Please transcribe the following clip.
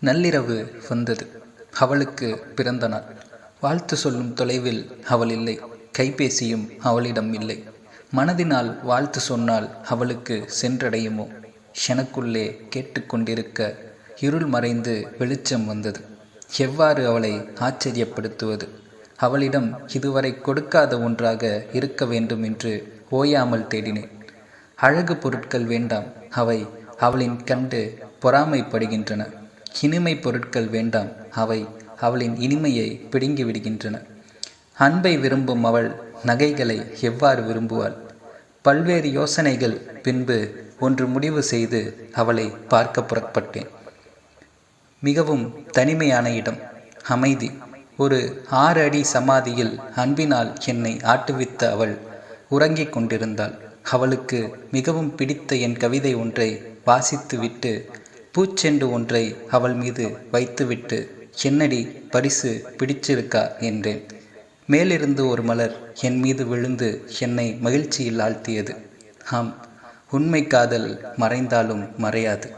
நள்ளிரவு வந்தது. அவளுக்கு பிறந்த நாள். வாழ்த்து சொல்லும் தொலைவில் அவள் இல்லை. கைபேசியும் அவளிடம் இல்லை. மனதினால் வாழ்த்து சொன்னால் அவளுக்கு சென்றடையுமோ? எனக்குள்ளே கேட்டுக்கொண்டிருக்க இருள் மறைந்து வெளிச்சம் வந்தது. எவ்வாறு அவளை ஆச்சரியப்படுத்துவது? அவளிடம் இதுவரை கொடுக்காத ஒன்றாக இருக்க வேண்டும் என்று ஓயாமல் தேடினேன். அழகு பொருட்கள் வேண்டாம், அவை அவளின் கண்டு பொறாமைப்படுகின்றன. இனிமை பொருட்கள் வேண்டாம், அவை அவளின் இனிமையை பிடுங்கி விடுகின்றன. அன்பை விரும்பும் அவள் நகைகளை எவ்வாறு விரும்புவாள்? பல்வேறு யோசனைகள் பின்பு ஒன்று முடிவு செய்து அவளை பார்க்க புறப்பட்டேன். மிகவும் தனிமையான இடம், அமைதி. ஒரு 6 அடி சமாதியில் அன்பினால் என்னை ஆட்டுவித்த அவள் உறங்கிக் கொண்டிருந்தாள். அவளுக்கு மிகவும் பிடித்த என் கவிதை ஒன்றை வாசித்துவிட்டு பூச்செண்டு ஒன்றை அவள் மீது வைத்துவிட்டு, என்னடி பரிசு பிடிச்சிருக்கா என்றேன். மேலிருந்து ஒரு மலர் என் மீது விழுந்து என்னை மகிழ்ச்சியில் ஆழ்த்தியது. ஆம், உண்மை காதல் மறைந்தாலும் மறையாது.